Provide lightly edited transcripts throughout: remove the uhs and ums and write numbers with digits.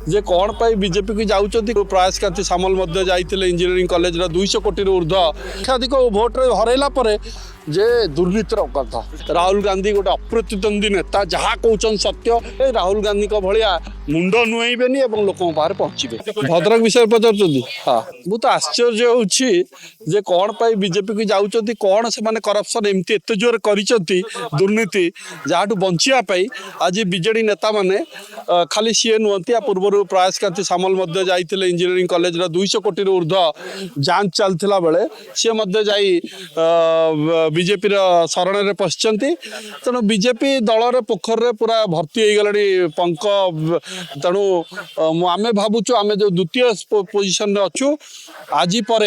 जे कौन पाई बीजेपी को जाऊँच प्रयास कांति सामल जाते इंजीनियरिंग कॉलेज 200 कोटी ऊर्ध्व लक्षाधिक भोट हरैला जे दुर्नीतिर कथा राहुल गांधी गोटे अप्रतिद्वंदी नेता जहाँ कौन सत्य राहुल गांधी भाया मुंड नुआईबेनी लोक पाखे पहुँचे भद्रक विषय पचार हाँ मुझे तो आश्चर्य होे कौन पाई बीजेपी को जाऊँच कौन से करप्शन एमती एत जोर कर दुर्नीति जहाँ बचापी आज बीजेडी नेता मैंने खाली सीए नुहति पूर्व प्रयास कांति सामल जाते इंजीनियरिंग कॉलेज 200 कोटी ऊर्ध्व जांच चलता बेले सी जाई बीजेपी शरण में पशिंट तेणु बीजेपी दल पोखर पूरा भर्ती हो गला पंक तेणु आम भावुँ आम जो द्वितीय पोजिशन अच्छु आज पर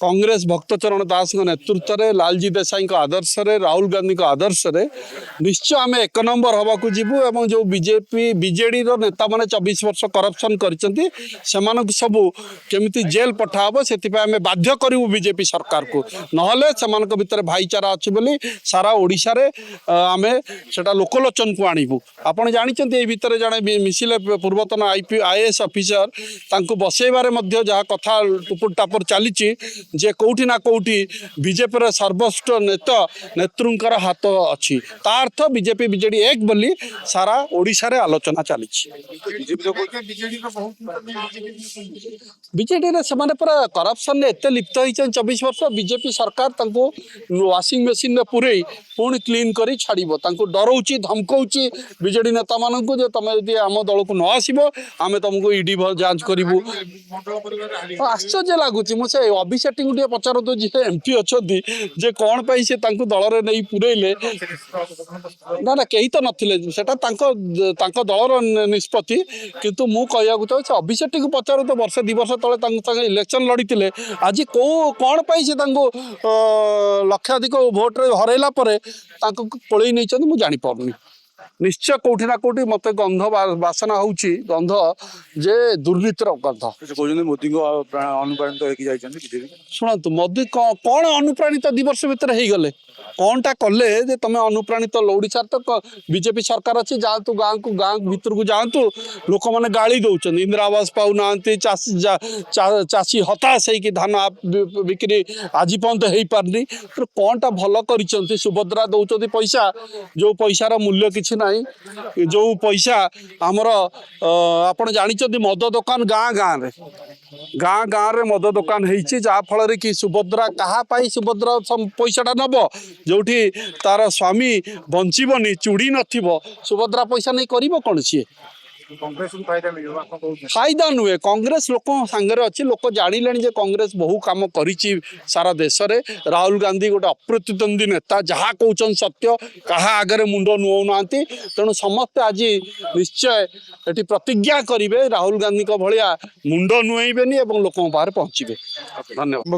कांग्रेस भक्तचरण दास नेतृत्व में लालजी देसाई आदर्श राहुल गांधी आदर्श निश्चय आम एक नंबर हवा को जीवु एवं जो बीजेपी बीजेडी नेता मैंने 24 वर्ष करप्शन कर सबू केमिति जेल पठाब से बाध्य करूँ बीजेपी सरकार को नहले से भितर भाईचारा अच्छी बोली सारा ओडिशा रे आमे सेटा लोकलोचन को आणबू आपण जानी भितर जड़े मिसिले पूर्वतन आईएएस ऑफिसर तांको बसैबारे मध्य जहाँ कथा टुपुर टापुर चली जे कौटी ना कौटी बीजेपी सर्वोच्च नेतृंकर हाथ अच्छी ता अर्थ बीजेपी बीजेडी एक बोली सारा ओडिशा रे आलोचना चली बीजेडी रे से पूरा करप्शन एत लिप्त होती 24 वर्ष बीजेपी सरकार वाशिंग मशीन में पूरे पुणी क्लीन कर छाड़ डराऊँ धमकाऊँ बीजेडी नेता मान तुम यदि आम दल को न आसब आम तुमको ईडी जांच करूँ आश्चर्य लगुच मुझे अभिषेक टे पचार तो जी एमपी अच्छा जे कौन पाई से दल में नहीं पूरेले ना ना कहीं तो नाते दलर निष्पत्ति किंतु मु कहूँ चाहे अभिषेक को पचार तो वर्ष 2 वर्ष तले इलेक्शन लड़ी आज कौन पाई से लक्षाधिक भोट हरैला पलि नहीं मुझे जापारनी निश्चय कौटी ना कौटी मत गंध बासना होची गंध जे दुर्नीतिर कथा मोदी को अनुप्राणित शुणु मोदी कौन अनुप्राणित 2 वर्ष भितर हो गले कौनटा कले जे तुम अनुप्राणित ओडिशा तो बीजेपी सरकार अच्छी जातु गाँ भितर को जातु लोक मैंने गाड़ी दौरान इंदिरा आवास पाऊना चाषी हताश हो धान बिक्री आज पर्यंत हो पारनी तो कौनटा भल कर सुभद्रा दौरान पैसा जो पैसार मूल्य किसी ना जो पैसा आमर आपण जानी मद दुकान गाँ गाँव रे मद दुकान होफल कि सुभद्रा कहा पाई सुभद्रा पैसाटा नब जो तार स्वामी बंचबनी चूड़ी नथिबो सुभद्रा पैसा नहीं करिबो कौन सी फायदा नुहे कांग्रेस लोक सांगे अच्छी लोक जाने कांग्रेस बहु कम कर सारा देश में राहुल गांधी गोटे अप्रतिद्वंदी नेता जहाँ कौन सत्य क्या आगे मुंड नुआना तेणु समस्ते आज निश्चय ये प्रतिज्ञा करेंगे राहुल गांधी भाया मुंड नुआईबेनी लोक पाखे पहुँचे धन्यवाद।